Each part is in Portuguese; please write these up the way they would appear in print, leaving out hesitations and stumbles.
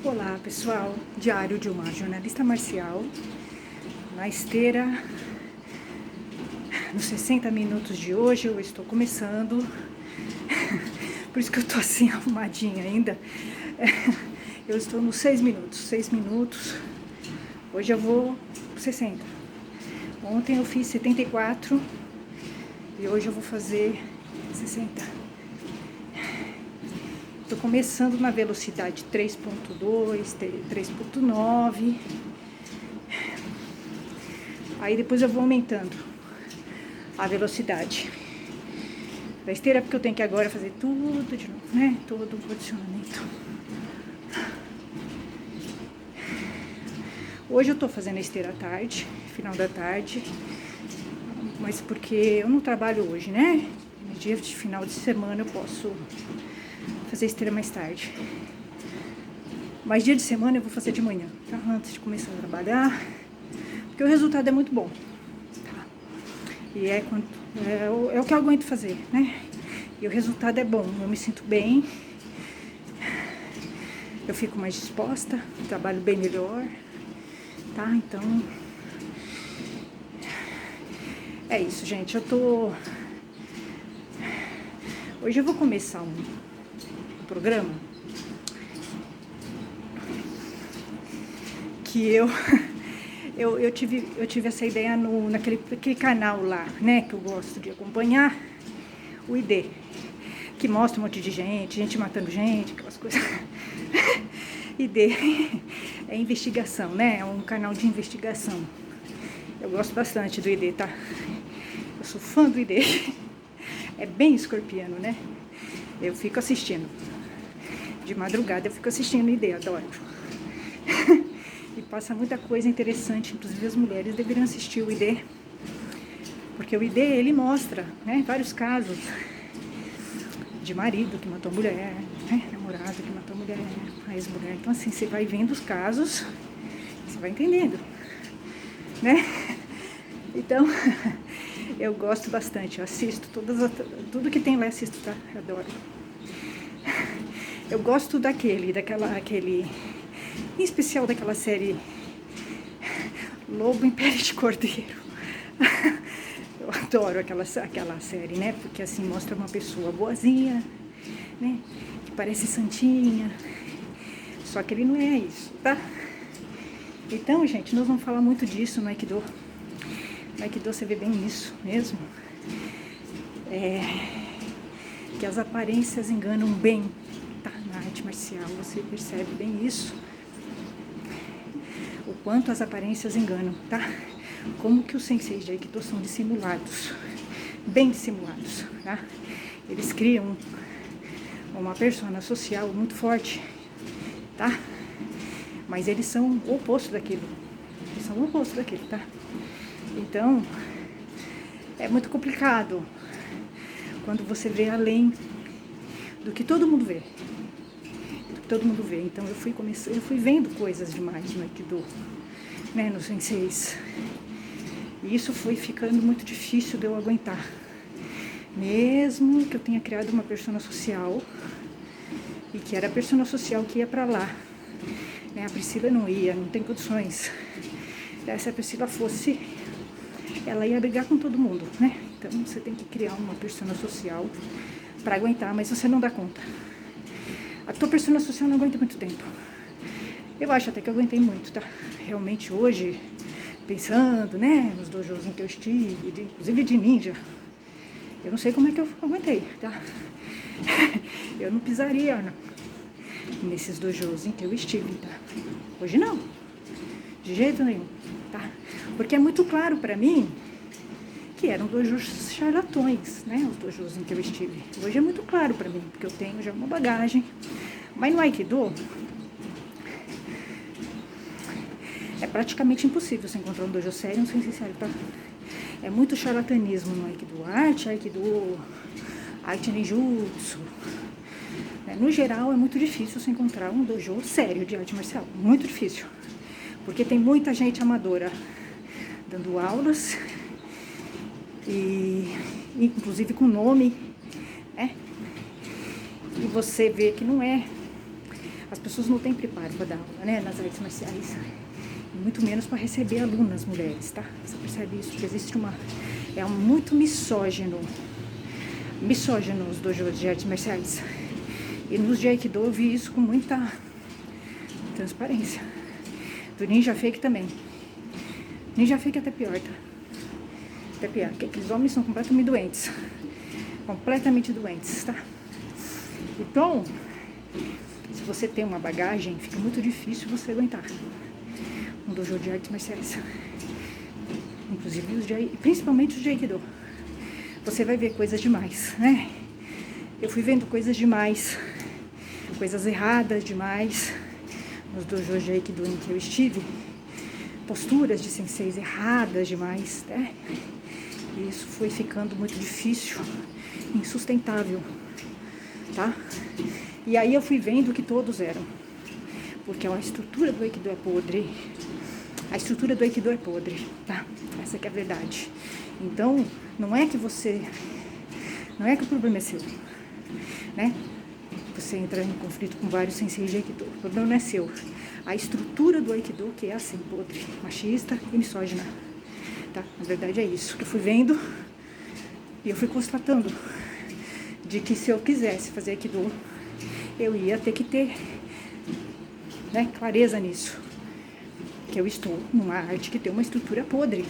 Olá pessoal, diário de uma jornalista marcial, na esteira, nos 60 minutos de hoje eu estou começando, por isso que eu tô assim arrumadinha ainda, eu estou nos 6 minutos, hoje eu vou 60, ontem eu fiz 74 e hoje eu vou fazer 60. Estou começando na velocidade 3.2, 3.9. Aí depois eu vou aumentando a velocidade da esteira, porque eu tenho que agora fazer tudo de novo, né? Todo o condicionamento. Hoje eu tô fazendo a esteira à tarde, final da tarde, mas porque eu não trabalho hoje, né? No dia de final de semana eu posso fazer esteira mais tarde. Mas dia de semana eu vou fazer de manhã, tá? Antes de começar a trabalhar, porque o resultado é muito bom, tá? E é o que eu aguento fazer, né? E o resultado é bom, eu me sinto bem, eu fico mais disposta, trabalho bem melhor, tá? Então, é isso, gente. Hoje eu vou começar um programa que eu tive essa ideia naquele canal lá, né, que eu gosto de acompanhar, o ID, que mostra um monte de gente matando gente, aquelas coisas. ID é investigação, né, é um canal de investigação. Eu gosto bastante do ID, tá? Eu sou fã do ID. É bem escorpiano, né? Eu fico assistindo. De madrugada eu fico assistindo o ID, adoro. E passa muita coisa interessante, inclusive as mulheres deveriam assistir o ID. Porque o ID, ele mostra, né, vários casos de marido que matou a mulher, né, namorado que matou a mulher, a ex-mulher. Então assim, você vai vendo os casos, você vai entendendo, né? Então, eu gosto bastante, eu assisto tudo que tem lá, assisto, tá? Eu adoro. Eu gosto aquele, em especial daquela série Lobo em Pele de Cordeiro. Eu adoro aquela série, né? Porque assim mostra uma pessoa boazinha, né? Que parece santinha. Só que ele não é isso, tá? Então, gente, nós vamos falar muito disso no Aikido. No Aikido você vê bem isso mesmo. Que as aparências enganam bem, tá? Na arte marcial você percebe bem isso. O quanto as aparências enganam, tá? Como que os senseis de Aikido são dissimulados, bem dissimulados, tá? Eles criam uma persona social muito forte, tá? Mas eles são o oposto daquilo. Eles são o oposto daquilo, tá? Então, é muito complicado quando você vê além do que todo mundo vê. Então, eu fui vendo coisas demais no Aikido, né, nos senseis. E isso foi ficando muito difícil de eu aguentar. Mesmo que eu tenha criado uma persona social, e que era a persona social que ia pra lá, né, a Priscila não ia, não tem condições. Se a Priscila fosse, ela ia brigar com todo mundo, né? Então você tem que criar uma persona social para aguentar, mas você não dá conta. A tua persona social não aguenta muito tempo. Eu acho até que eu aguentei muito, tá? Realmente hoje, pensando, né, nos dojos em que eu estive, inclusive de ninja, eu não sei como é que eu aguentei, tá? Eu não pisaria nesses dojos em que eu estive, tá? Hoje não, de jeito nenhum, tá? Porque é muito claro pra mim que eram dojos charlatões, né, os dojos em que eu estive. Hoje é muito claro pra mim, porque eu tenho já uma bagagem. Mas no Aikido, é praticamente impossível você encontrar um dojo sério e um sensei sério, tá? É muito charlatanismo no Aikido. Arte ninjutsu. No geral, é muito difícil você encontrar um dojo sério de arte marcial. Muito difícil. Porque tem muita gente amadora dando aulas, e inclusive com nome, né? E você vê que não é as pessoas não têm preparo para dar aula, né, nas artes marciais, e muito menos para receber alunas mulheres, tá? Você percebe isso? Porque existe muito misógino os dojos de artes marciais. E nos de Aikido eu vi isso com muita transparência. Do Ninja Fake também. Ninja Fake é até pior, tá? Até pior, porque aqueles homens são completamente doentes. Completamente doentes, tá? Então, se você tem uma bagagem, fica muito difícil você aguentar um dojo de artes marciais. Inclusive, principalmente os de Aikido. Você vai ver coisas demais, né? Eu fui vendo coisas demais, coisas erradas demais nos dojos de Aikido em que eu estive. Posturas de senseis erradas demais, né? E isso foi ficando muito difícil, insustentável, tá? E aí eu fui vendo que todos eram, porque a estrutura do Aikido é podre. A estrutura do Aikido é podre, tá? Essa que é a verdade. Então, não é que o problema é seu, né? Você entra em conflito com vários senseis de Aikido. O problema não é seu. A estrutura do Aikido que é assim, podre, machista e misógina, tá? Na verdade é isso que eu fui vendo e eu fui constatando de que se eu quisesse fazer Aikido, eu ia ter que ter, né, clareza nisso. Que eu estou numa arte que tem uma estrutura podre,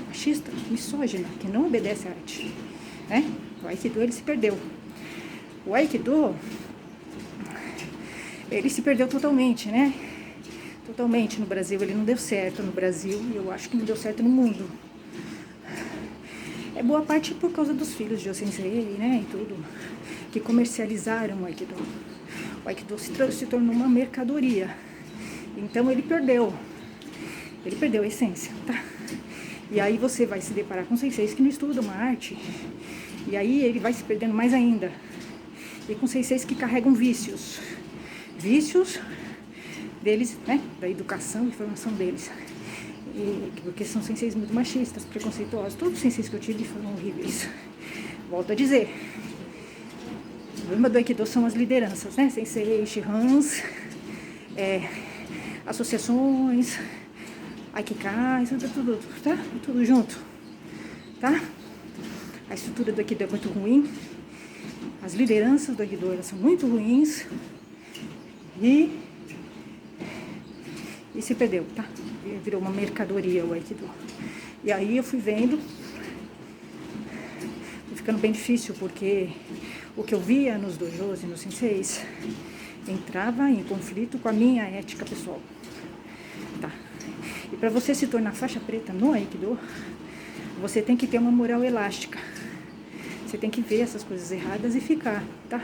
machista, misógina, que não obedece à arte, né? O Aikido, ele se perdeu. O Aikido, ele se perdeu totalmente, né? Totalmente no Brasil, ele não deu certo no Brasil e eu acho que não deu certo no mundo. É boa parte por causa dos filhos de Sensei, né, e tudo, que comercializaram o Aikido. O Aikido se tornou uma mercadoria, então ele perdeu a essência, tá? E aí você vai se deparar com senseis que não estudam uma arte, e aí ele vai se perdendo mais ainda. E com senseis que carregam vícios deles, né, da educação e formação deles. Porque são senseis muito machistas, preconceituosos. Todos os senseis que eu tive foram horríveis. Volto a dizer, o problema do Aikido são as lideranças, né? Sensei, Shihans, associações, Aikikais, tudo, tá? Tudo junto, tá? A estrutura do Aikido é muito ruim. As lideranças do Aikido, elas são muito ruins. E se perdeu, tá? Virou uma mercadoria o Aikido. E aí eu fui vendo, foi ficando bem difícil, porque o que eu via nos dojos e nos senseis entrava em conflito com a minha ética pessoal, tá? E para você se tornar faixa preta no Aikido, você tem que ter uma moral elástica. Você tem que ver essas coisas erradas e ficar, tá?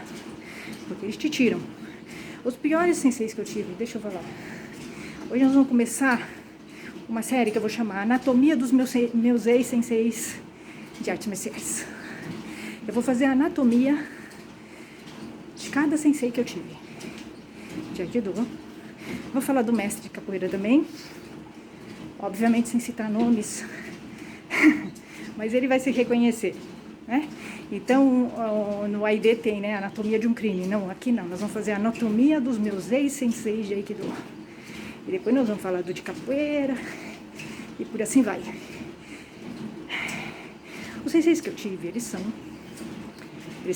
Porque eles te tiram. Os piores senseis que eu tive, deixa eu falar. Hoje nós vamos começar uma série que eu vou chamar Anatomia dos meus ex-senseis de artes marciais. Eu vou fazer a anatomia de cada sensei que eu tive de Aikido. Vou falar do mestre de capoeira também, obviamente sem citar nomes, mas ele vai se reconhecer, né? Então, no AID tem, né, anatomia de um crime. Não, aqui não, nós vamos fazer a anatomia dos meus ex-senseis de Aikido. E depois nós vamos falar do de capoeira e por assim vai. Os senseis que eu tive, eles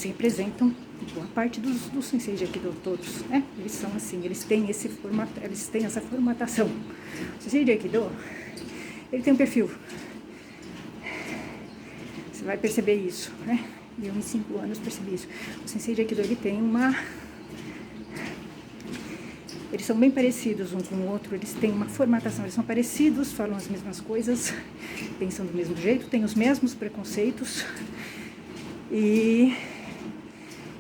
representam boa parte dos senseis de Aikido todos, né? Eles são assim, eles têm essa formatação. O sensei de Aikido, ele tem um perfil. Você vai perceber isso, né? E eu em 5 anos percebi isso. O sensei de Aikido, ele tem eles são bem parecidos um com o outro, eles têm uma formatação, eles são parecidos, falam as mesmas coisas, pensam do mesmo jeito, têm os mesmos preconceitos e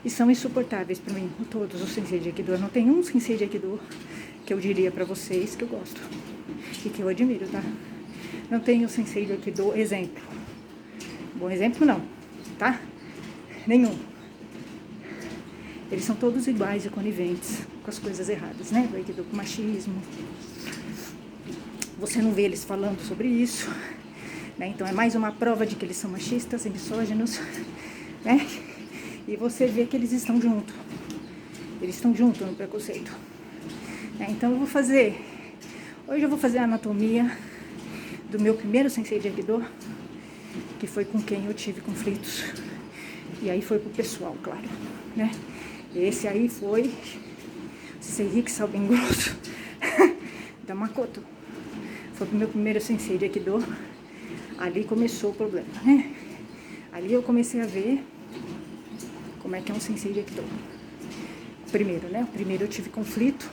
são insuportáveis para mim, todos os sensei de Aikido. Não tem um sensei de Aikido que eu diria para vocês que eu gosto e que eu admiro, tá? Não tem o sensei de Aikido exemplo. Bom exemplo não, tá? Nenhum. Eles são todos iguais e coniventes com as coisas erradas, né? Do Aikido, com machismo. Você não vê eles falando sobre isso, né? Então é mais uma prova de que eles são machistas e misóginos, né? E você vê que eles estão juntos. Eles estão juntos no preconceito. Então hoje eu vou fazer a anatomia do meu primeiro sensei de Aikido, que foi com quem eu tive conflitos. E aí foi pro pessoal, claro, né? Esse aí foi o Sensei Rikisawa bem grosso da Makoto. Foi o meu primeiro sensei de Aikido. Ali começou o problema, né? Ali eu comecei a ver como é que é um sensei de Aikido. Primeiro, né? O primeiro eu tive conflito,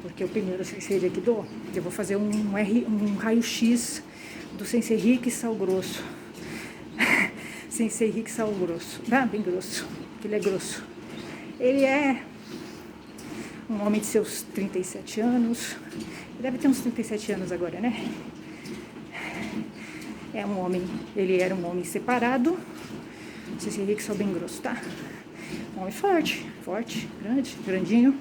porque o primeiro sensei de Aikido, eu vou fazer um raio-x do Sensei Rikisawa grosso. Sensei Rikisawa grosso, bem grosso, que ele é grosso. Ele é um homem de seus 37 anos, deve ter uns 37 anos agora, né? Ele era um homem separado, Sensei Rikisawa bem grosso, tá? Um homem forte, grandinho.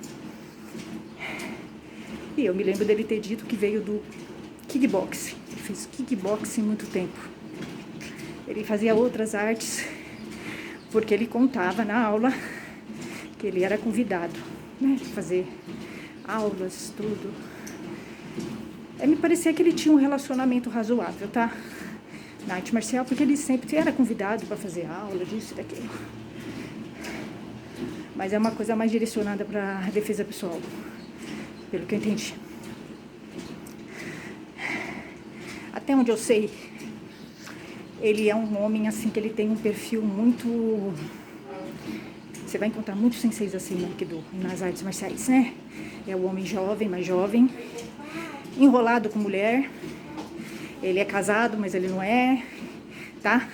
E eu me lembro dele ter dito que veio do kickboxing. Ele fez kickboxing muito tempo. Ele fazia outras artes, porque ele contava na aula que ele era convidado, né, de fazer aulas, tudo. Me parecia que ele tinha um relacionamento razoável, tá? Na arte marcial, porque ele sempre era convidado para fazer aula, disso e daquilo. Mas é uma coisa mais direcionada para a defesa pessoal, pelo que eu entendi. Até onde eu sei, ele é um homem assim que ele tem um perfil muito... Você vai encontrar muitos senseis assim no Aikido, nas artes marciais, né? É o homem jovem, mais jovem, enrolado com mulher. Ele é casado, mas ele não é, tá?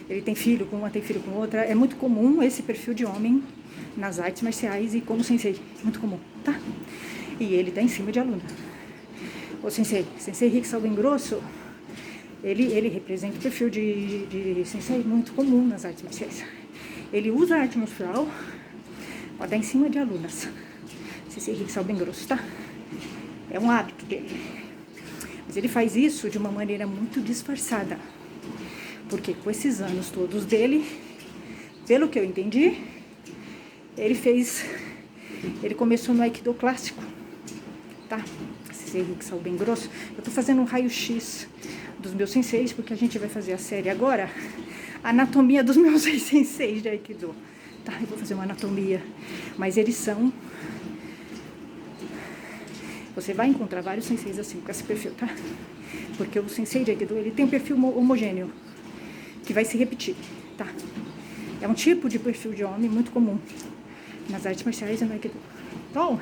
Ele tem filho com uma, tem filho com outra. É muito comum esse perfil de homem nas artes marciais e como sensei. Muito comum, tá? E ele tá em cima de aluna. O sensei Rikisawa bem grosso, ele representa o perfil de sensei muito comum nas artes marciais. Ele usa a arte marcial para dar em cima de alunas. Sensei Rikisawa bem grosso, tá? É um hábito dele. Mas ele faz isso de uma maneira muito disfarçada. Porque com esses anos todos dele, pelo que eu entendi, ele começou no Aikido clássico, tá? Sensei Rikisawa bem grosso. Eu tô fazendo um raio-x dos meus senseis, porque a gente vai fazer a série agora, anatomia dos meus 6 senseis de Aikido, tá? Eu vou fazer uma anatomia, mas eles são... Você vai encontrar vários senseis assim, com esse perfil, tá? Porque o sensei de Aikido, ele tem um perfil homogêneo, que vai se repetir, tá? É um tipo de perfil de homem muito comum nas artes marciais e no Aikido. Então,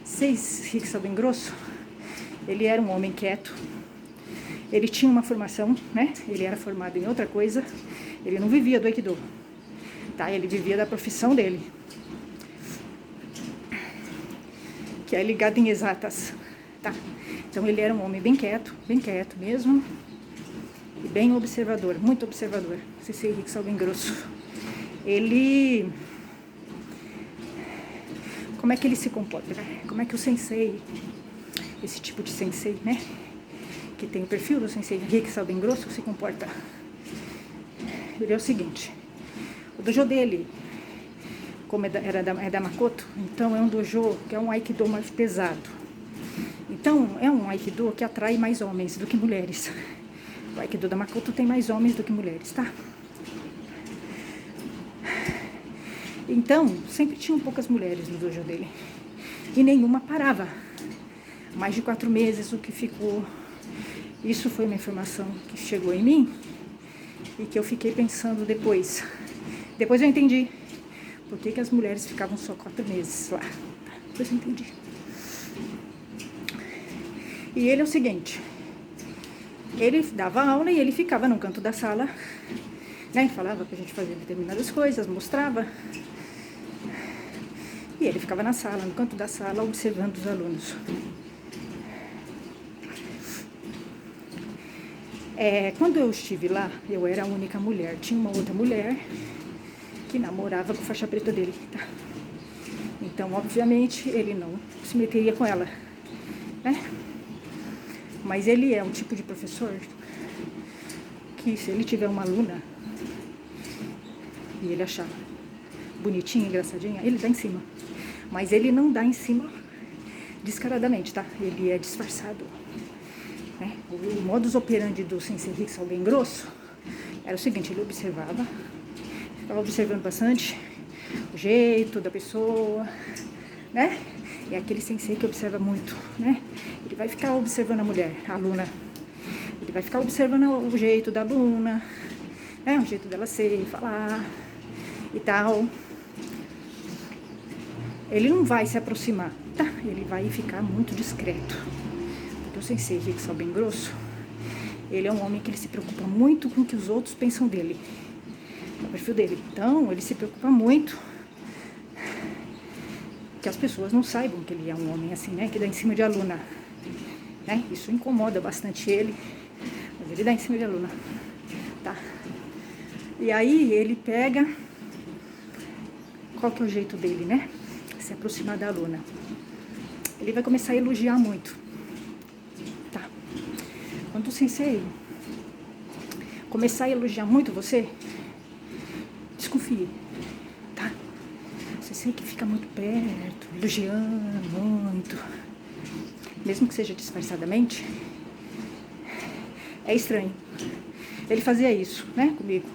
Sensei Rikisawa bem grosso, ele era um homem quieto, ele tinha uma formação, né? Ele era formado em outra coisa, ele não vivia do Aikido, tá? Ele vivia da profissão dele, que é ligado em exatas, tá? Então ele era um homem bem quieto mesmo, e bem observador, muito observador. Sensei Rikisawa bem grosso. Ele... Como é que ele se comporta, né? Como é que o sensei, esse tipo de sensei, né, que tem o perfil do sensei Rikisawa bem grosso, se comporta? Ele é o seguinte, o dojo dele, como é da Makoto, então é um dojo que é um Aikido mais pesado. Então é um Aikido que atrai mais homens do que mulheres. O Aikido da Makoto tem mais homens do que mulheres, tá? Então, sempre tinham poucas mulheres no dojo dele. E nenhuma parava. Mais de 4 meses, o que ficou... Isso foi uma informação que chegou em mim e que eu fiquei pensando depois. Depois eu entendi por que as mulheres ficavam só 4 meses lá. Depois eu entendi. E ele é o seguinte, ele dava aula e ele ficava no canto da sala, né, falava pra gente fazer determinadas coisas, mostrava. E ele ficava na sala, no canto da sala, observando os alunos. Quando eu estive lá, eu era a única mulher. Tinha uma outra mulher que namorava com o faixa preta dele, tá? Então, obviamente, ele não se meteria com ela, né? Mas ele é um tipo de professor que, se ele tiver uma aluna e ele achar bonitinha, engraçadinha, ele dá em cima. Mas ele não dá em cima descaradamente, tá? Ele é disfarçado, né? O modus operandi do Sensei Rick bem grosso era o seguinte: ele observava, ficava observando bastante o jeito da pessoa, né? É aquele sensei que observa muito, né? Ele vai ficar observando a mulher, a aluna. Ele vai ficar observando o jeito da aluna, né? O jeito dela ser, falar e tal. Ele não vai se aproximar, tá? Ele vai ficar muito discreto. Porque o sensei Rick bem grosso, ele é um homem que ele se preocupa muito com o que os outros pensam dele, o perfil dele. Então, ele se preocupa muito que as pessoas não saibam que ele é um homem assim, né? Que dá em cima de aluna, né? Isso incomoda bastante ele, mas ele dá em cima de aluna, tá? E aí ele pega, qual que é o jeito dele, né? Se aproximar da aluna. Ele vai começar a elogiar muito, tá? Quando o sensei começar a elogiar muito você, desconfie, tá? O sensei que fica muito perto, elogiando muito, mesmo que seja disfarçadamente, é estranho. Ele fazia isso, né, comigo.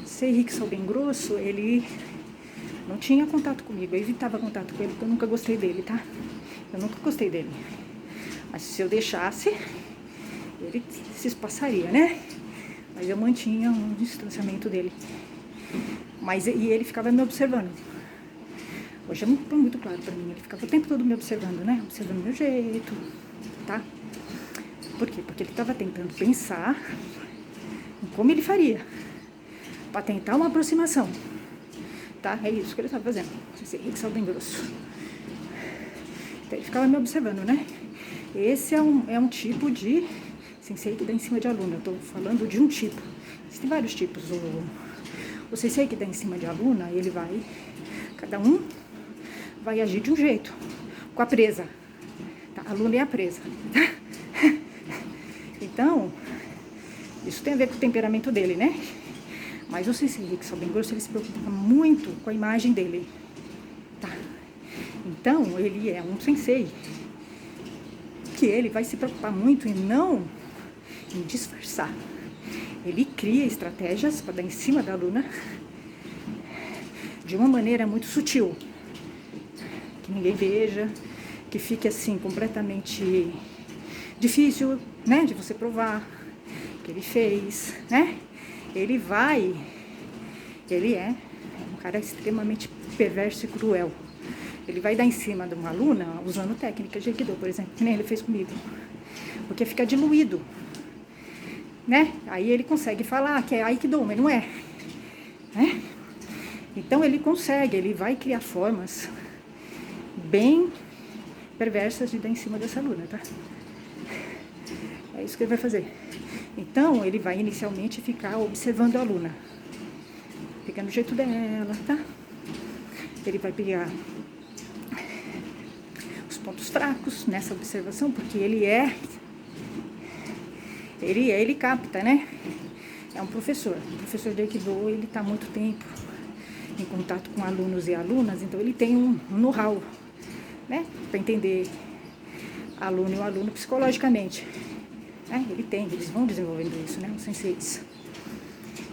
Sensei Rick bem grosso, ele não tinha contato comigo, eu evitava contato com ele, porque eu nunca gostei dele, tá? Eu nunca gostei dele. Mas se eu deixasse, ele se espaçaria, né? Mas eu mantinha um distanciamento dele. E ele ficava me observando. Hoje é muito claro pra mim, ele ficava o tempo todo me observando, né? Observando o meu jeito, tá? Por quê? Porque ele estava tentando pensar em como ele faria pra tentar uma aproximação. Tá? É isso que ele estava fazendo. Esse Rick bem grosso. Então ele ficava me observando, né? Esse é um tipo de sensei que dá em cima de aluna. Eu estou falando de um tipo. Existem vários tipos. O sensei que dá em cima de aluna, ele vai... Cada um vai agir de um jeito. Com a presa. Tá? A aluna é a presa. Tá? Então, isso tem a ver com o temperamento dele, né? Mas o sensei Rick bem grosso, ele se preocupa muito com a imagem dele, tá? Então, ele é um sensei que ele vai se preocupar muito em disfarçar. Ele cria estratégias para dar em cima da aluna de uma maneira muito sutil, que ninguém veja, que fique assim completamente difícil, né, de você provar que ele fez, né? Ele é um cara extremamente perverso e cruel. Ele vai dar em cima de uma aluna usando técnicas de Aikido, por exemplo, que nem ele fez comigo. Porque fica diluído, né? Aí ele consegue falar que é Aikido, mas não é, né? Então ele vai criar formas bem perversas de dar em cima dessa aluna, tá? É isso que ele vai fazer. Então, ele vai inicialmente ficar observando a aluna, pegando o jeito dela, tá? Ele vai pegar os pontos fracos nessa observação, porque ele capta, né? É um professor de Aikido, ele está há muito tempo em contato com alunos e alunas, então ele tem um know-how, né? Para entender aluno e o aluno psicologicamente. Eles vão desenvolvendo isso, né? Os senseis.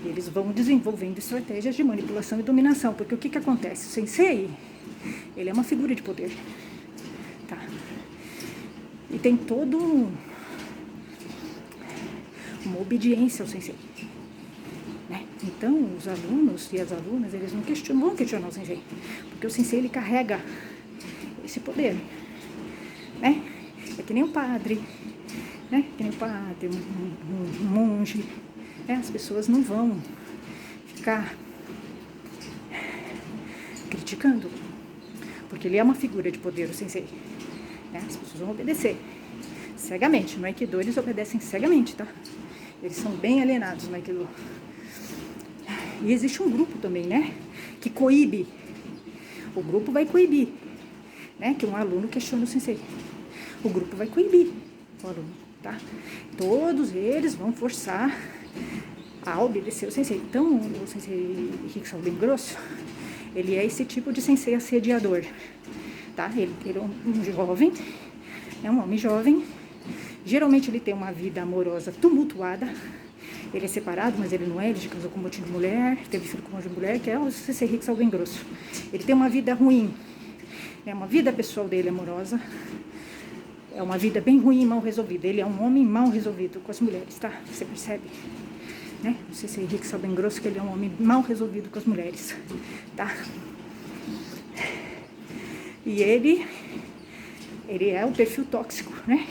Eles vão desenvolvendo estratégias de manipulação e dominação. Porque o que acontece? O sensei, ele é uma figura de poder. Tá? E tem todo uma obediência ao sensei. Né? Então, os alunos e as alunas, eles não vão questionar o sensei. Porque o sensei, ele carrega esse poder. Né? É que nem o padre. Né? Que nem o padre, um monge, né? As pessoas não vão ficar criticando, porque ele é uma figura de poder, o sensei, né? As pessoas vão obedecer cegamente. No Aikido eles obedecem cegamente, tá? Eles são bem alienados no Aikido. E existe um grupo também, né? Que coíbe. O grupo vai coibir, né? Que um aluno questiona o sensei. O grupo vai coibir o aluno. Tá? Todos eles vão forçar a obedecer o sensei. Então, o sensei Rick bem grosso, ele é esse tipo de sensei assediador. tá? Ele é um jovem, é um homem jovem. Geralmente ele tem uma vida amorosa tumultuada. Ele é separado, mas ele não é. Ele se casou com um monte de mulher, teve filho com um monte de mulher, que é o C.C. Hicks ao bem grosso. Ele tem uma vida ruim. É uma vida pessoal dele amorosa. É uma vida bem ruim e mal resolvida. Ele é um homem mal resolvido com as mulheres, tá? Você percebe? Né? O C.C. Hicks ao bem grosso, que ele é um homem mal resolvido com as mulheres, tá? E ele é o perfil tóxico, né?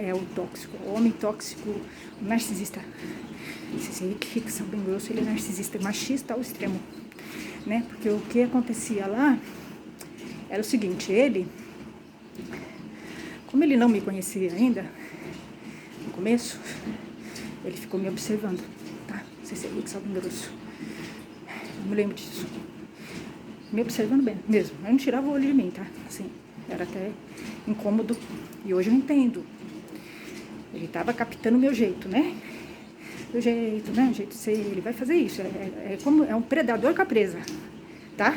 É o tóxico, o homem tóxico, o narcisista. C.C. Hicks ao bem grosso, ele é narcisista, machista ao extremo, né? Porque o que acontecia lá era o seguinte: ele, como ele não me conhecia ainda, no começo, ele ficou me observando, tá? C.C. Hicks ao bem grosso. Eu me lembro disso. Me observando bem, mesmo. Eu não tirava o olho de mim, tá? Assim, era até incômodo. E hoje eu entendo. Ele tava captando o meu jeito, né? O jeito, né? O jeito de ser. Ele vai fazer isso. É um predador com a presa, tá?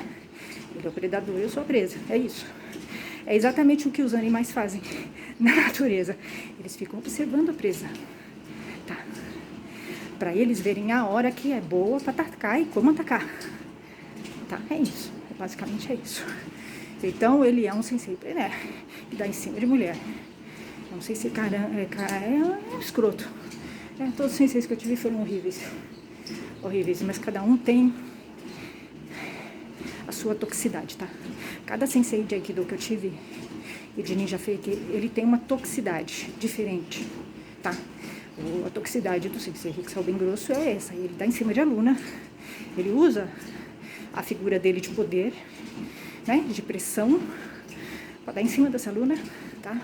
Ele é o predador, eu sou a presa. É isso. É exatamente o que os animais fazem na natureza. Eles ficam observando a presa, tá? Pra eles verem a hora que é boa pra atacar e como atacar. Tá? É isso. Basicamente é isso. Então ele é um sensei, né? Que dá em cima de mulher. É um sensei é um escroto. Todos os senseis que eu tive foram horríveis. Horríveis, mas cada um tem a sua toxicidade, tá? Cada sensei de Aikido que eu tive e de Ninja Fake, ele tem uma toxicidade diferente, tá? A toxicidade do sensei Hicks ao bem grosso é essa. Ele dá em cima de aluna. Ele usa a figura dele de poder, né, de pressão, para dar em cima dessa aluna, tá?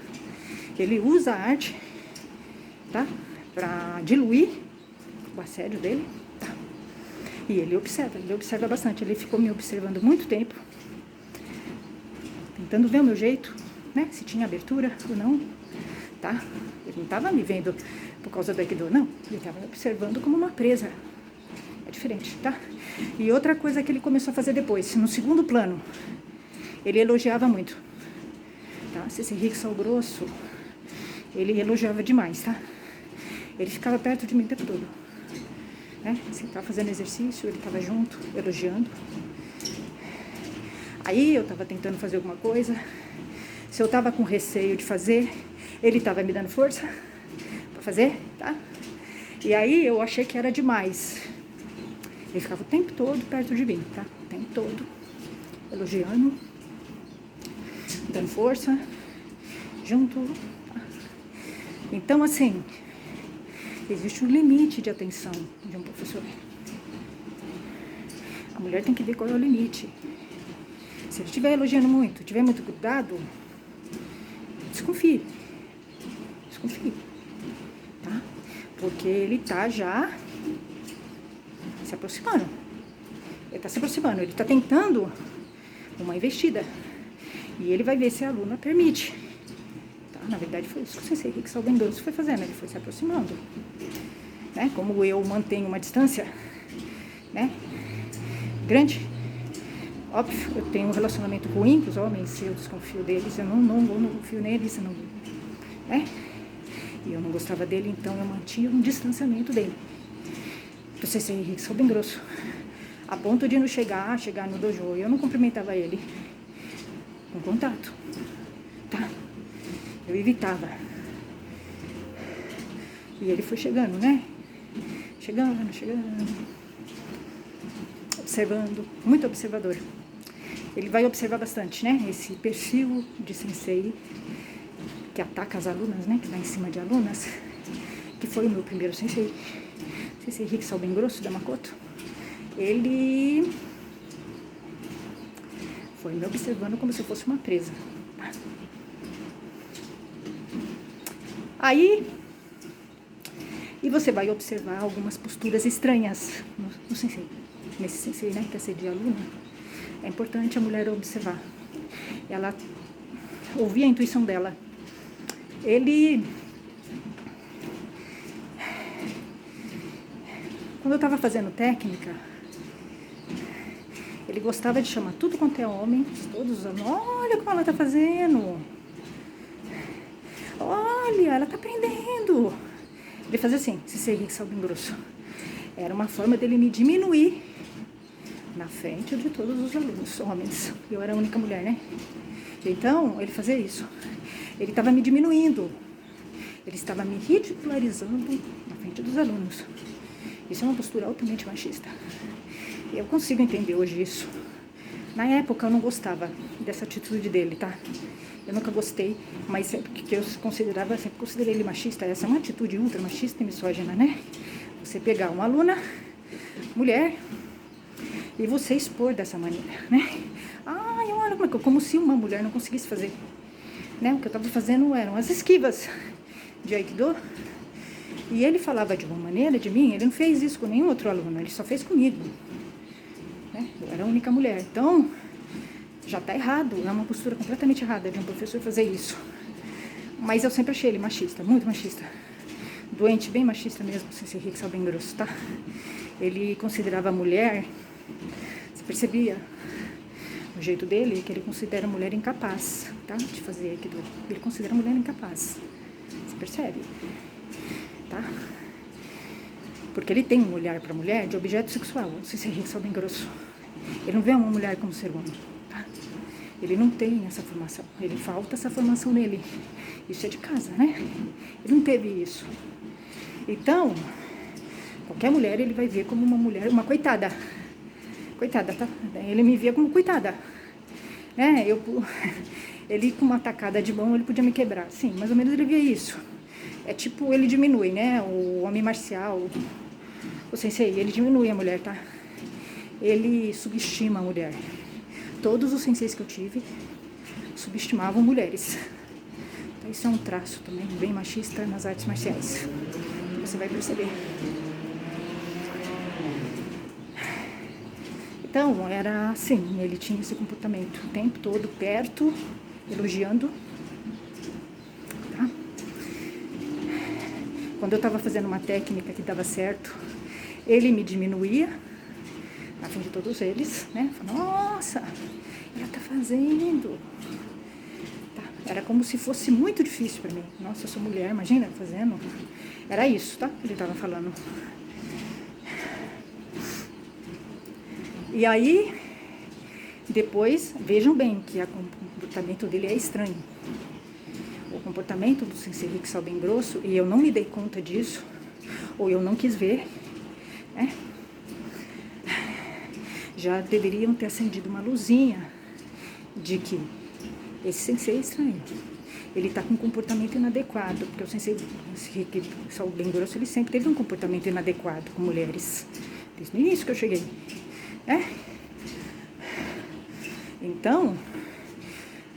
Ele usa a arte, tá, para diluir o assédio dele, tá? E ele observa bastante. Ele ficou me observando muito tempo, tentando ver o meu jeito, né, se tinha abertura ou não, tá? Ele não estava me vendo por causa do Aikido, não. Ele estava me observando como uma presa. É diferente, tá? E outra coisa que ele começou a fazer depois, no segundo plano, ele elogiava muito, tá? C.C. Hicks ao grosso, ele elogiava demais, tá? Ele ficava perto de mim o tempo todo, né? Se ele tava fazendo exercício, ele tava junto, elogiando. Aí eu tava tentando fazer alguma coisa, se eu tava com receio de fazer, ele tava me dando força pra fazer, tá? E aí eu achei que era demais. Ele ficava o tempo todo perto de mim, tá? O tempo todo, elogiando, dando força, junto. Tá? Então, assim, existe um limite de atenção de um professor. A mulher tem que ver qual é o limite. Se ele estiver elogiando muito, estiver muito grudado, desconfie. Desconfie, tá? Porque ele tá já se aproximando. Ele está se aproximando, ele está tentando uma investida. E ele vai ver se a aluna permite. Tá? Na verdade, foi isso que o Sensei Hicks ao bem grosso foi fazendo. Ele foi se aproximando. Né? Como eu mantenho uma distância, né, grande, óbvio, eu tenho um relacionamento ruim com os homens, eu desconfio deles, eu não confio neles, eu não, né? E eu não gostava dele, então eu mantinha um distanciamento dele. O Sensei Hicks ao bem grosso, a ponto de não chegar no dojo, eu não cumprimentava ele com contato, tá? Eu evitava. E ele foi chegando, né? Chegando, observando, muito observador. Ele vai observar bastante, né? Esse perfil de sensei que ataca as alunas, né? Que dá em cima de alunas, que foi o meu primeiro sensei. Sensei Hicks ao bem grosso da Makoto, ele foi me observando como se eu fosse uma presa. Aí, e você vai observar algumas posturas estranhas no sensei. Nesse sensei, né, que quer ser de aluna, é importante a mulher observar. Ela ouvir a intuição dela. Quando eu estava fazendo técnica, Ele gostava de chamar tudo quanto é homem, todos os alunos, olha como ela tá fazendo. Olha, ela tá aprendendo. Ele fazia assim, se Henrique Salbem Grosso. Era uma forma dele me diminuir na frente de todos os alunos, homens. Eu era a única mulher, né? Então, ele fazia isso. Ele estava me diminuindo. Ele estava me ridicularizando na frente dos alunos. Isso é uma postura altamente machista. Eu consigo entender hoje isso. Na época, eu não gostava dessa atitude dele, tá? Eu nunca gostei, mas sempre que eu considerava, sempre considerei ele machista. Essa é uma atitude ultra machista e misógina, né? Você pegar uma aluna, mulher, e você expor dessa maneira, né? Ai, olha como se uma mulher não conseguisse fazer. Né? O que eu estava fazendo eram as esquivas de Aikido. E ele falava de uma maneira de mim, ele não fez isso com nenhum outro aluno, ele só fez comigo. Né? Eu era a única mulher. Então, já está errado, é uma postura completamente errada de um professor fazer isso. Mas eu sempre achei ele machista, muito machista. Doente, bem machista mesmo, Sensei Henrique Salbem Grosso, tá? Ele considerava a mulher, você percebia o jeito dele, que ele considera a mulher incapaz, tá? De fazer Aikido. Ele considera a mulher incapaz. Você percebe? Tá? Porque ele tem um olhar para a mulher de objeto sexual, Sensei Henrique Salbem Grosso. Ele não vê uma mulher como ser humano, tá? Ele não tem essa formação, ele falta essa formação nele. Isso é de casa, né? Ele não teve isso. Então, qualquer mulher ele vai ver como uma mulher, uma coitada. Coitada, tá? Ele me via como coitada. Né? Ele com uma tacada de mão, ele podia me quebrar. Sim, mais ou menos ele via isso. É tipo, ele diminui, né? O homem marcial, o sensei, ele diminui a mulher, tá? Ele subestima a mulher. Todos os senseis que eu tive subestimavam mulheres. Então, isso é um traço também bem machista nas artes marciais. Você vai perceber. Então, era assim, ele tinha esse comportamento o tempo todo perto, elogiando. Tá? Quando eu estava fazendo uma técnica que dava certo, ele me diminuía na frente de todos eles, né? Falando, nossa, ela tá fazendo. Tá? Era como se fosse muito difícil para mim. Nossa, eu sou mulher, imagina fazendo. Era isso, tá? Ele estava falando. E aí, depois, vejam bem que o comportamento dele é estranho. O comportamento do Sensei Henrique Salbem Grosso, e eu não me dei conta disso, ou eu não quis ver, né? Já deveriam ter acendido uma luzinha de que esse sensei é estranho. Ele está com um comportamento inadequado, porque o Sensei Henrique Salbem Grosso, ele sempre teve um comportamento inadequado com mulheres, desde o início que eu cheguei. Então,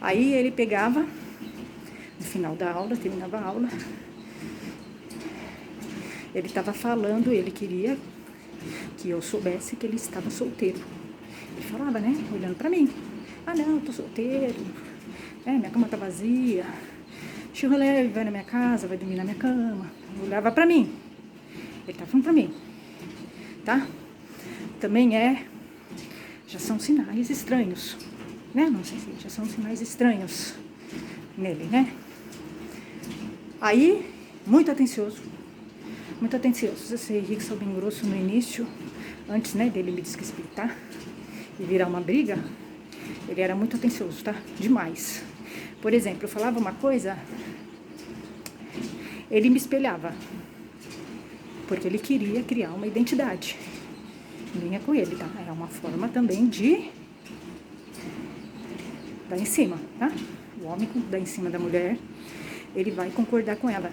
aí ele pegava, no final da aula, terminava a aula, ele estava falando, ele queria que eu soubesse que ele estava solteiro. Ele falava, né, olhando pra mim, ah não, eu tô solteiro, minha cama tá vazia, Chico leve, vai na minha casa, vai dormir na minha cama, olhava pra mim, ele tá falando pra mim, tá? Também já são sinais estranhos, né? Não sei se já são sinais estranhos nele, né? Aí, muito atencioso. Esse Henrique Salbem Grosso no início, antes, né, dele me desrespeitar e virar uma briga, ele era muito atencioso, tá? Demais. Por exemplo, eu falava uma coisa, ele me espelhava, porque ele queria criar uma identidade minha com ele, tá? É uma forma também de dar em cima, tá? O homem dá em cima da mulher, ele vai concordar com ela.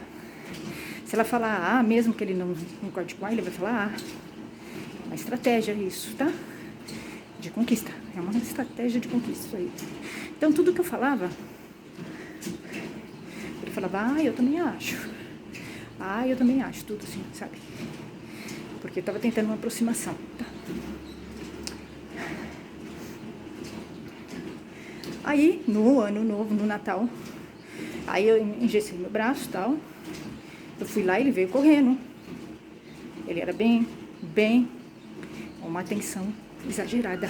Se ela falar A, mesmo que ele não concorde com ela, ele vai falar A. Uma estratégia isso, tá? De conquista. É uma estratégia de conquista isso aí. Então, tudo que eu falava, ele falava, eu também acho. Eu também acho, tudo assim, sabe? Porque eu tava tentando uma aproximação, tá? Aí, no ano novo, no Natal, aí eu engessei meu braço e tal. Eu fui lá e ele veio correndo. Ele era bem, uma atenção exagerada.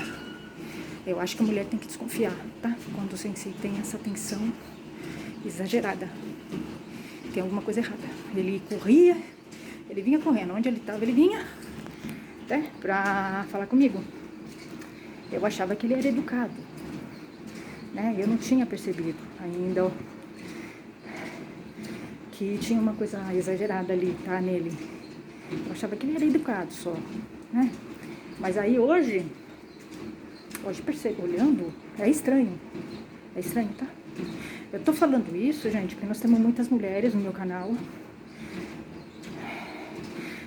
Eu acho que a mulher tem que desconfiar, tá? Quando o sensei tem essa tensão exagerada. Tem alguma coisa errada. Ele corria, ele vinha correndo. Onde ele estava, ele vinha, né? Pra falar comigo. Eu achava que ele era educado, né? Eu não tinha percebido ainda que tinha uma coisa exagerada ali, tá? Nele. Eu achava que ele era educado só, né? Mas aí hoje percebo, olhando, é estranho, tá? Eu tô falando isso, gente, porque nós temos muitas mulheres no meu canal.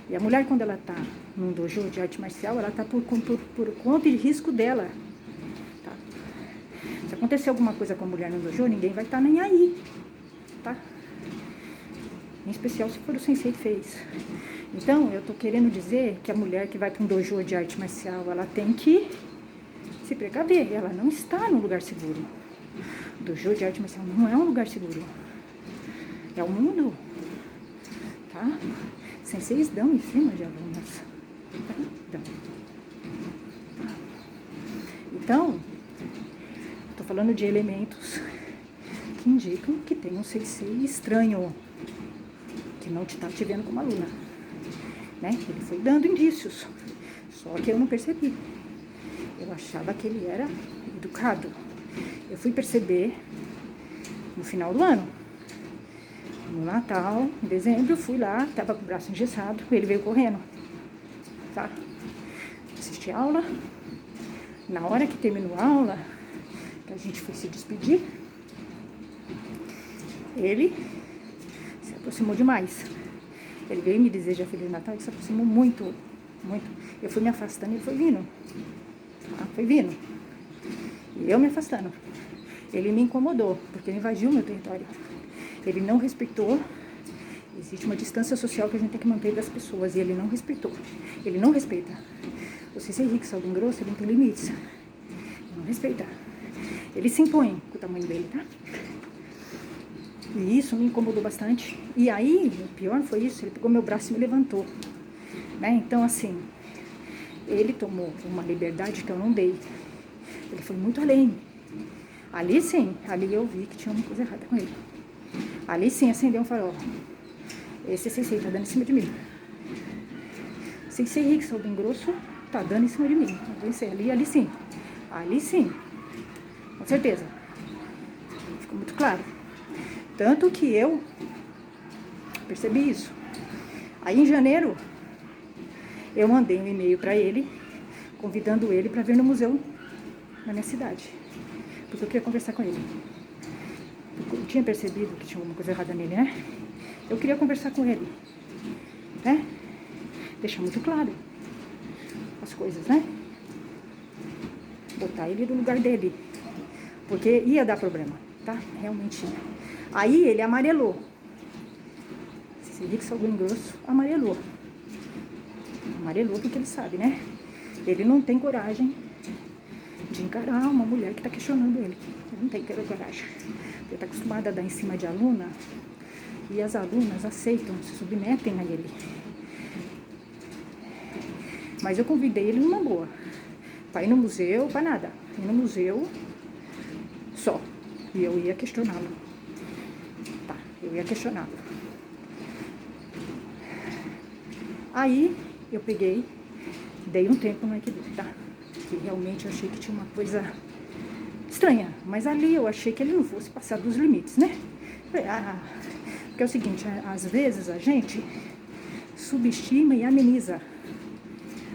E a mulher, quando ela tá num dojo de arte marcial, ela tá por conta de risco dela, tá? Se acontecer alguma coisa com a mulher no dojo, ninguém vai estar nem aí, tá? Em especial se for o sensei que fez. Então, eu tô querendo dizer que a mulher que vai para um dojo de arte marcial, ela tem que se precaver. Ela não está num lugar seguro. O dojo de arte marcial não é um lugar seguro. É o mundo, tá? Senseis dão em cima de alunas. Tá? Dão. Tá. Então, tô falando de elementos que indicam que tem um sensei estranho, que não está te vendo como aluna, né? Ele foi dando indícios, só que eu não percebi. Eu achava que ele era educado. Eu fui perceber no final do ano. No Natal, em dezembro, eu fui lá, tava com o braço engessado, ele veio correndo, tá? Assisti a aula. Na hora que terminou a aula, que a gente foi se despedir, ele se aproximou demais. Ele veio me desejar Feliz Natal e se aproximou muito, muito. Eu fui me afastando e ele foi vindo. Tá? Foi vindo. E eu me afastando. Ele me incomodou, porque ele invadiu o meu território. Ele não respeitou. Existe uma distância social que a gente tem que manter das pessoas, e ele não respeitou. Ele não respeita. Você ser rico, salgado grosso, ele não tem limites. Ele não respeita. Ele se impõe com o tamanho dele, tá? E isso me incomodou bastante. E aí, o pior foi isso, ele pegou meu braço e me levantou, né? Então, assim, ele tomou uma liberdade que eu não dei. Ele foi muito além. Ali sim, ali eu vi que tinha uma coisa errada com ele. Ali sim, acendeu um farol. Esse sensei tá dando em cima de mim. Sensei Rickson, bem grosso, tá dando em cima de mim. Ali sim. Ali sim. Com certeza. Ficou muito claro. Tanto que eu percebi isso. Aí em janeiro, eu mandei um e-mail para ele, convidando ele para vir no museu na minha cidade. Porque eu queria conversar com ele. Eu tinha percebido que tinha alguma coisa errada nele, né? Eu queria conversar com ele, né? Deixar muito claro as coisas, né? Botar ele no lugar dele. Porque ia dar problema, tá? Realmente ia. Aí ele amarelou. Esse Rickson algum grosso amarelou. Amarelou porque ele sabe, né? Ele não tem coragem de encarar uma mulher que está questionando ele. Ele não tem coragem. Ele está acostumado a dar em cima de aluna e as alunas aceitam, se submetem a ele. Mas eu convidei ele numa boa. Para ir no museu, para nada. Ir no museu só. E eu ia questioná-lo. Tá, eu ia questioná-lo. Aí eu peguei, dei um tempo no Aikido, tá? Que realmente eu achei que tinha uma coisa estranha. Mas ali eu achei que ele não fosse passar dos limites, né? Porque é o seguinte, às vezes a gente subestima e ameniza.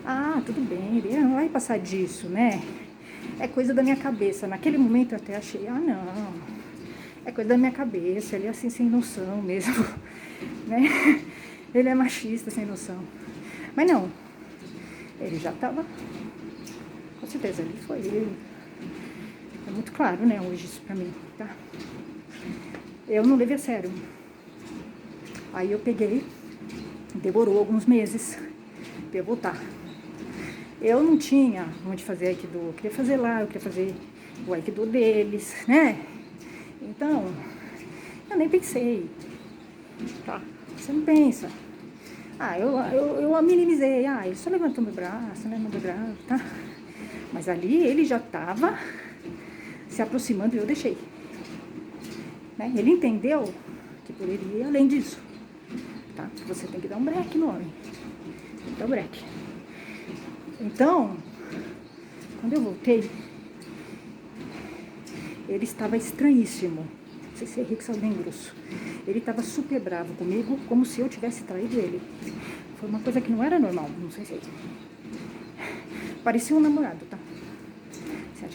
Ah, tudo bem, ele não vai passar disso, né? É coisa da minha cabeça. Naquele momento eu até achei, não, é coisa da minha cabeça, ele é assim sem noção mesmo, né? Ele é machista sem noção. Mas não, ele já estava, com certeza, ele foi. É muito claro, né, hoje isso pra mim, tá? Eu não levei a sério. Aí eu peguei, demorou alguns meses pra eu voltar. Eu não tinha onde fazer Aikido, eu queria fazer lá, eu queria fazer o Aikido deles, né? Então, eu nem pensei, tá? Você não pensa. Eu minimizei, ele só levantou meu braço, tá? Mas ali ele já estava se aproximando e eu deixei. Né? Ele entendeu que poderia ir além disso. Tá? Você tem que dar um break no homem. Tem que dar um break. Então, quando eu voltei, ele estava estranhíssimo. Não sei se é Henrique sabe bem grosso. Ele estava super bravo comigo, como se eu tivesse traído ele. Foi uma coisa que não era normal, não sei se... Parecia um namorado, tá?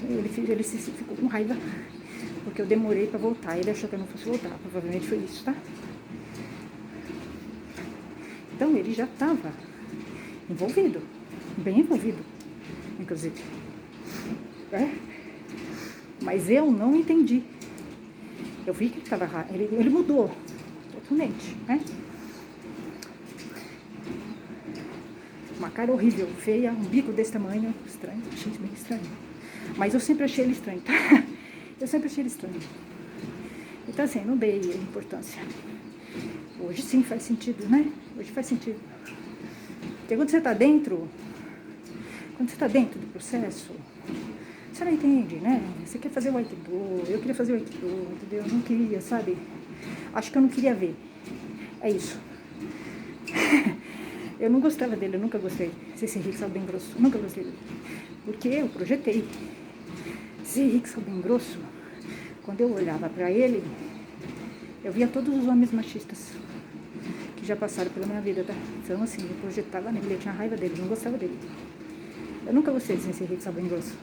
Ele ficou com raiva, porque eu demorei pra voltar. Ele achou que eu não fosse voltar, provavelmente foi isso, tá? Então ele já estava envolvido, bem envolvido, inclusive. Mas eu não entendi. Eu vi que ele estava errado, ele mudou totalmente, né? Uma cara horrível, feia, um bico desse tamanho, estranho, achei bem estranho. Mas eu sempre achei ele estranho, tá? Eu sempre achei ele estranho. Então assim, não dei importância. Hoje sim faz sentido, né? Hoje faz sentido. Porque quando você está dentro do processo, você não entende, né? Você quer fazer o Aikido, eu queria fazer o Aikido, entendeu? Eu não queria, sabe? Acho que eu não queria ver. É isso. Eu não gostava dele, eu nunca gostei. Esse Henrique sabe bem grosso, nunca gostei dele. Porque eu projetei. Esse Henrique sabe bem grosso, quando eu olhava pra ele, eu via todos os homens machistas que já passaram pela minha vida, tá? Então assim, eu projetava nele, eu tinha raiva dele, não gostava dele. Eu nunca gostei desse Henrique sabe bem grosso.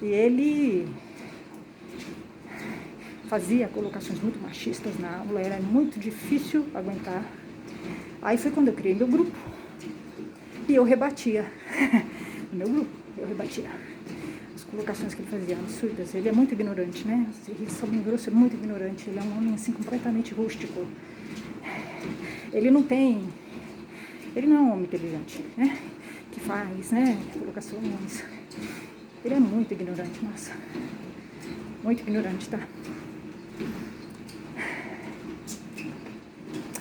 E ele fazia colocações muito machistas na aula, era muito difícil aguentar. Aí foi quando eu criei meu grupo e eu rebatia. No meu grupo, eu rebatia as colocações que ele fazia, absurdas. Ele é muito ignorante, né? Ele só bem grosso, é muito ignorante. Ele é um homem assim completamente rústico. Ele não é um homem inteligente, né? Que faz, né? Colocações. Ele é muito ignorante, nossa. Muito ignorante, tá?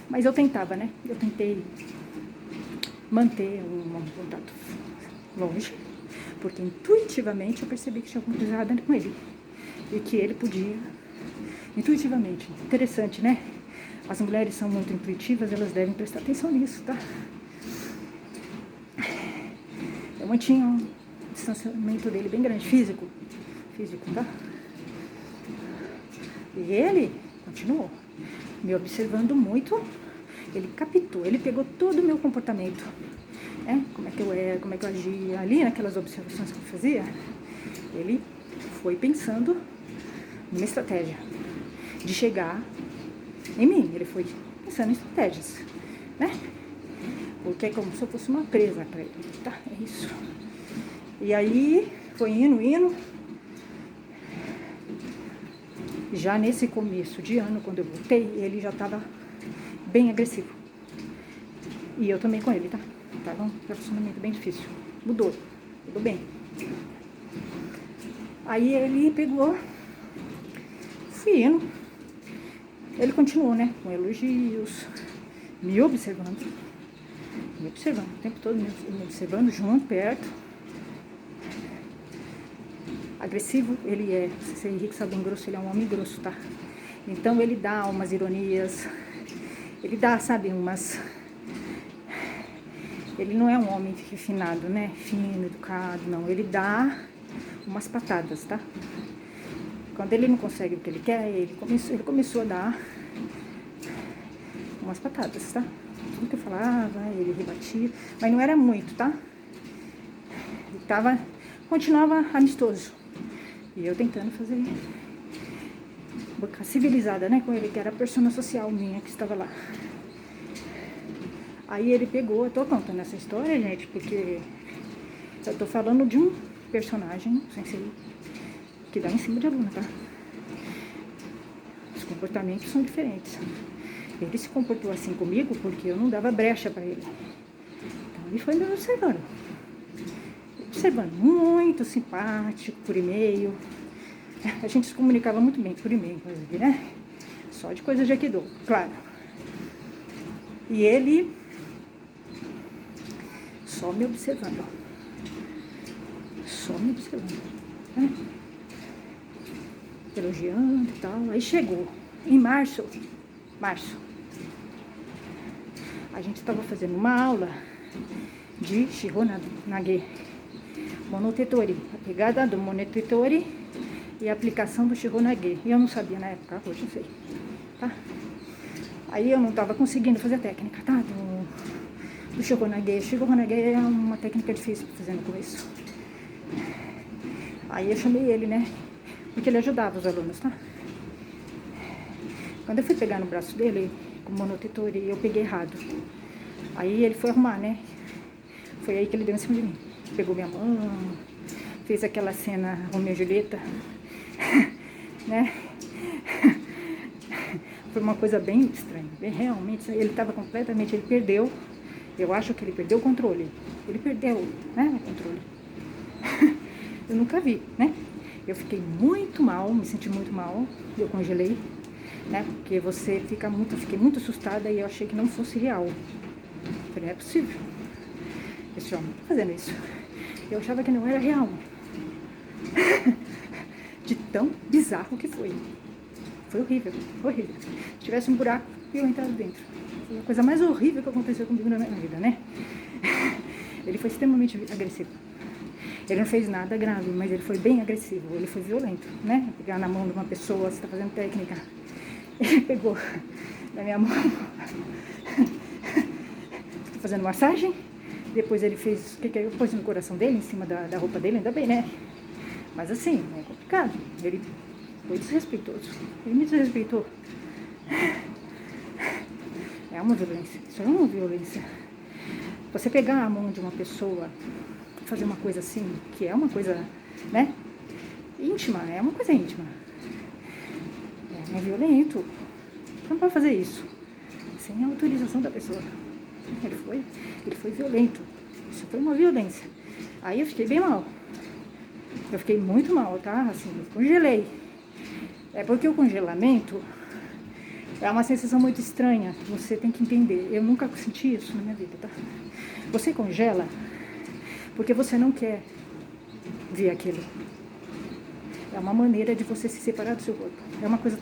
Mas eu tentava, né? Eu tentei manter um contato longe, porque intuitivamente eu percebi que tinha alguma coisa errada com ele. E que ele podia, intuitivamente. Interessante, né? As mulheres são muito intuitivas, elas devem prestar atenção nisso, tá? Eu mantinha um distanciamento dele bem grande, físico, tá? E ele continuou me observando muito. Ele captou, ele pegou todo o meu comportamento, né? Como é que eu era, como é que eu agia ali, naquelas observações que eu fazia. Ele foi pensando numa estratégia de chegar em mim. Ele foi pensando em estratégias, né? Porque é como se eu fosse uma presa pra ele, tá? É isso. E aí, foi indo. Já nesse começo de ano, quando eu voltei, ele já estava bem agressivo. E eu também com ele, tá? Tava um relacionamento bem difícil. Mudou bem. Aí ele pegou, fui indo. Ele continuou, né? Com elogios, me observando o tempo todo, me observando junto, perto. Agressivo, ele é, se é Henrique sabe bem grosso, ele é um homem grosso, tá? Então ele dá umas ironias, ele dá, sabe, umas... Ele não é um homem refinado, né? Fino, educado, não. Ele dá umas patadas, tá? Quando ele não consegue o que ele quer, ele começou a dar umas patadas, tá? Tudo que eu falava, ele rebatia, mas não era muito, tá? Ele continuava amistoso. E eu tentando fazer boca civilizada, né, com ele, que era a persona social minha que estava lá. Aí ele pegou, eu tô contando essa história, gente, porque eu tô falando de um personagem, sensei, que dá em cima de aluna, tá? Os comportamentos são diferentes. Ele se comportou assim comigo porque eu não dava brecha pra ele. Então ele foi me observando, muito simpático, por e-mail. A gente se comunicava muito bem por e-mail, inclusive, né? Só de coisas de Aikido, claro. E ele só me observando. só me observando, né? Elogiando e tal. Aí chegou em março, a gente estava fazendo uma aula de Shihonage, Monotetori, a pegada do Monotetori e a aplicação do Shihonage. E eu não sabia na época, hoje eu sei, tá? Aí eu não estava conseguindo fazer a técnica, tá? Do Shihonage. Shihonage é uma técnica difícil de fazer no começo. Aí eu chamei ele, né? Porque ele ajudava os alunos, tá? Quando eu fui pegar no braço dele, com o Monotetori, eu peguei errado. Aí ele foi arrumar, né? Foi aí que ele deu em cima de mim. Pegou minha mão, fez aquela cena Romeu e Julieta, né? Foi uma coisa bem estranha, bem realmente. Ele estava completamente, ele perdeu. Eu acho que ele perdeu o controle. Ele perdeu, né? O controle. Eu nunca vi, né? Eu fiquei muito mal, me senti muito mal. Eu congelei, né? Porque você fica muito, eu fiquei muito assustada e eu achei que não fosse real. Eu falei, não é possível. Esse homem tá fazendo isso. Eu achava que não era real. De tão bizarro que foi. Foi horrível, horrível. Se tivesse um buraco, eu entrava dentro. Foi a coisa mais horrível que aconteceu comigo na minha vida, né? Ele foi extremamente agressivo. Ele não fez nada grave, mas ele foi bem agressivo. Ele foi violento, né? Pegar na mão de uma pessoa, você tá fazendo técnica. Ele pegou na minha mão. Tô fazendo massagem. Depois ele fez, o que eu pus no coração dele, em cima da roupa dele, ainda bem, né? Mas assim, é complicado. Ele foi desrespeitoso. Ele me desrespeitou. É uma violência. Isso é uma violência. Você pegar a mão de uma pessoa, fazer uma coisa assim, que é uma coisa, né? Íntima, é uma coisa íntima. É violento. Você não pode fazer isso sem a autorização da pessoa. Ele foi violento. Isso foi uma violência. Aí eu fiquei bem mal. Eu fiquei muito mal, tá? Assim, eu congelei. É porque o congelamento é uma sensação muito estranha. Você tem que entender. Eu nunca senti isso na minha vida, tá? Você congela porque você não quer ver aquilo. É uma maneira de você se separar do seu corpo. É uma coisa tão